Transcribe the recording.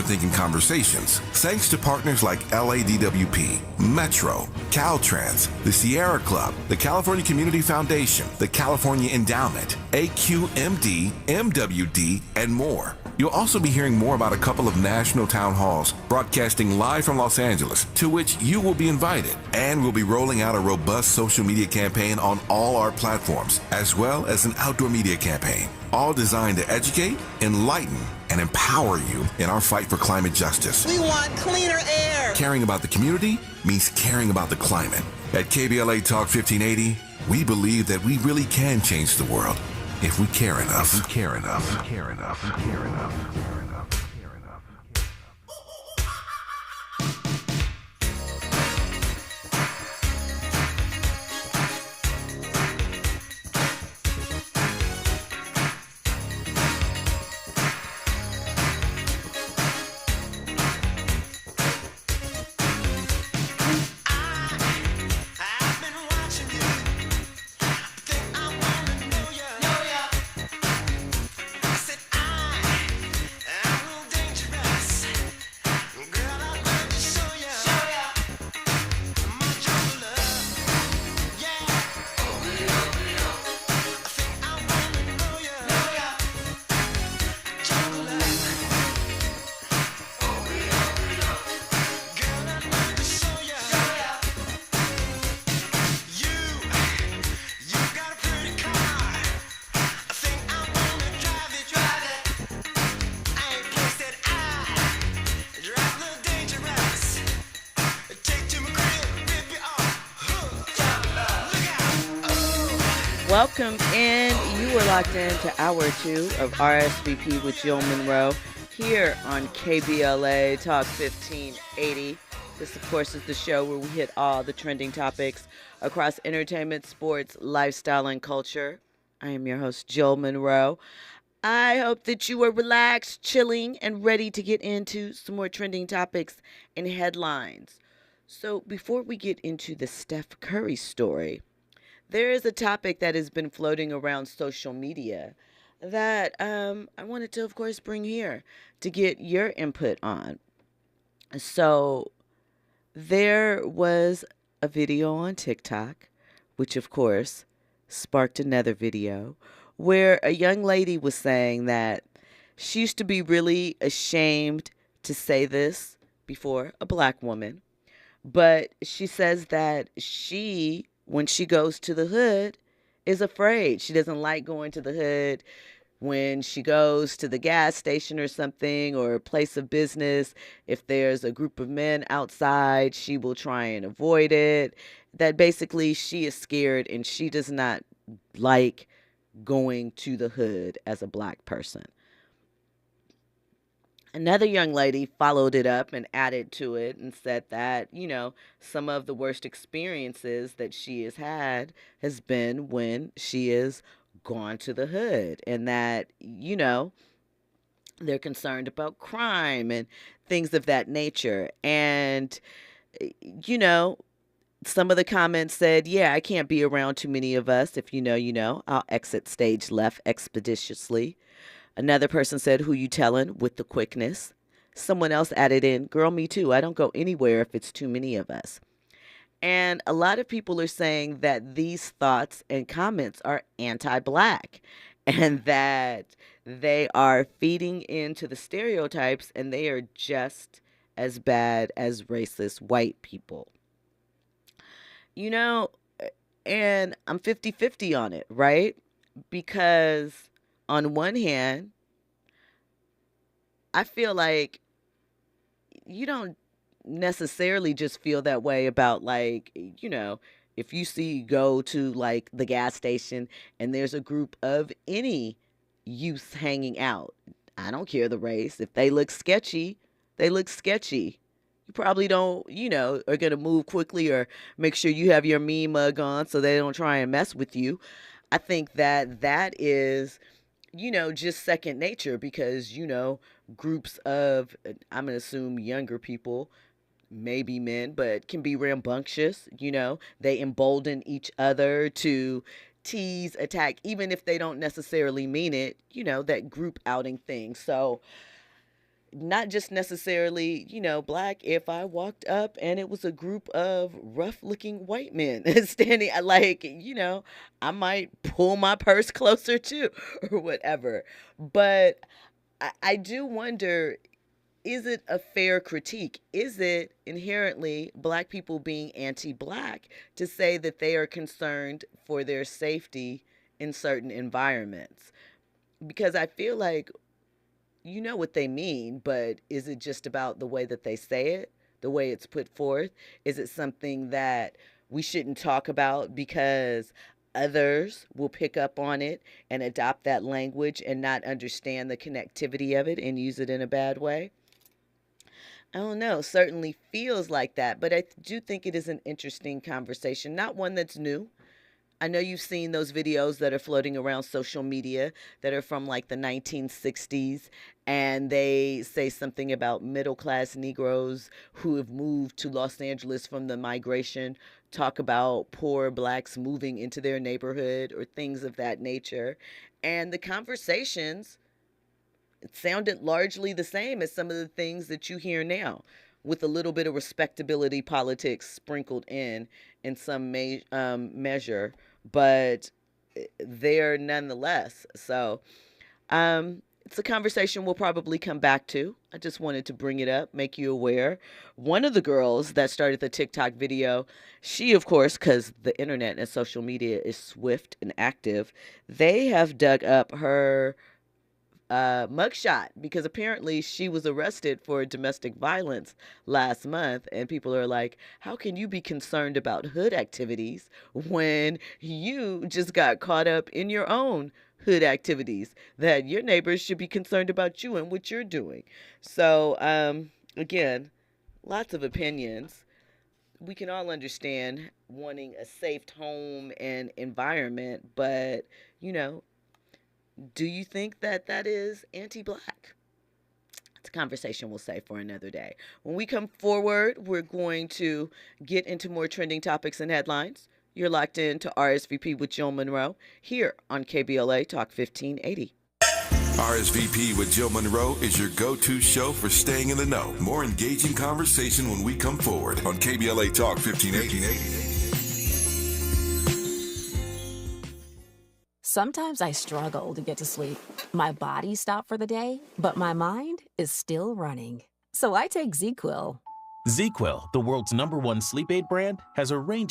forward-thinking conversations thanks to partners like LADWP, Metro, Caltrans, the Sierra Club, the California Community Foundation, the California Endowment, AQMD, MWD, and more. You'll also be hearing more about a couple of national town halls broadcasting live from Los Angeles, to which you will be invited. And we'll be rolling out a robust social media campaign on all our platforms, as well as an outdoor media campaign, all designed to educate, enlighten, and empower you in our fight for climate justice. We want cleaner air. Caring about the community means caring about the climate. At KBLA Talk 1580, we believe that we really can change the world if we care enough. If we care enough. If we care enough. If we care enough. If we care enough. Welcome in. You are locked into hour 2 of RSVP with Jill Munroe here on KBLA Talk 1580. This, of course, is the show where we hit all the trending topics across entertainment, sports, lifestyle, and culture. I am your host, Jill Munroe. I hope that you are relaxed, chilling, and ready to get into some more trending topics and headlines. So before we get into the Steph Curry story, there is a topic that has been floating around social media that I wanted to, of course, bring here to get your input on. So there was a video on TikTok, which, of course, sparked another video where a young lady was saying that she used to be really ashamed to say this before a black woman, but she says that she, when she goes to the hood, is afraid. She doesn't like going to the hood. When she goes to the gas station or something, or a place of business, if there's a group of men outside, she will try and avoid it. That basically she is scared and she does not like going to the hood as a black person. Another young lady followed it up and added to it and said that, some of the worst experiences that she has had has been when she has gone to the hood, and that, they're concerned about crime and things of that nature. And, some of the comments said, yeah, I can't be around too many of us. If you know, I'll exit stage left expeditiously. Another person said, who you telling, with the quickness. Someone else added in, girl, me too. I don't go anywhere if it's too many of us. And a lot of people are saying that these thoughts and comments are anti-black and that they are feeding into the stereotypes and they are just as bad as racist white people. And I'm 50-50 on it, right? Because on one hand, I feel like you don't necessarily just feel that way about, if you go to like the gas station and there's a group of any youth hanging out. I don't care the race. If they look sketchy, they look sketchy. You probably don't, are going to move quickly or make sure you have your me mug on so they don't try and mess with you. I think that is, just second nature because, groups of, I'm going to assume younger people, maybe men, but can be rambunctious. They embolden each other to tease, attack, even if they don't necessarily mean it, that group outing thing. So, not just necessarily, black. If I walked up and it was a group of rough looking white men standing, I might pull my purse closer too, or whatever. But I do wonder, is it a fair critique? Is it inherently black people being anti black to say that they are concerned for their safety in certain environments? Because I feel like you know what they mean, but is it just about the way that they say it, the way it's put forth? Is it something that we shouldn't talk about because others will pick up on it and adopt that language and not understand the connectivity of it and use it in a bad way? I don't know. Certainly feels like that, but I do think it is an interesting conversation, not one that's new. I know you've seen those videos that are floating around social media that are from like the 1960s, and they say something about middle class Negroes who have moved to Los Angeles from the migration, talk about poor blacks moving into their neighborhood or things of that nature. And the conversations, it sounded largely the same as some of the things that you hear now, with a little bit of respectability politics sprinkled in some measure, but there nonetheless. So it's a conversation we'll probably come back to. I just wanted to bring it up, make you aware. One of the girls that started the TikTok video, she, of course, because the internet and social media is swift and active, they have dug up her mugshot because apparently she was arrested for domestic violence last month, and people are like, how can you be concerned about hood activities when you just got caught up in your own hood activities, that your neighbors should be concerned about you and what you're doing? So again, lots of opinions. We can all understand wanting a safe home and environment, but do you think that that is anti-black? It's a conversation we'll save for another day. When we come forward, we're going to get into more trending topics and headlines. You're locked in to RSVP with Jill Munroe here on KBLA Talk 1580. RSVP with Jill Munroe is your go-to show for staying in the know. More engaging conversation when we come forward on KBLA Talk 1580. Sometimes I struggle to get to sleep. My body stopped for the day, but my mind is still running. So I take ZzzQuil. ZzzQuil, the world's #1 sleep aid brand, has a range of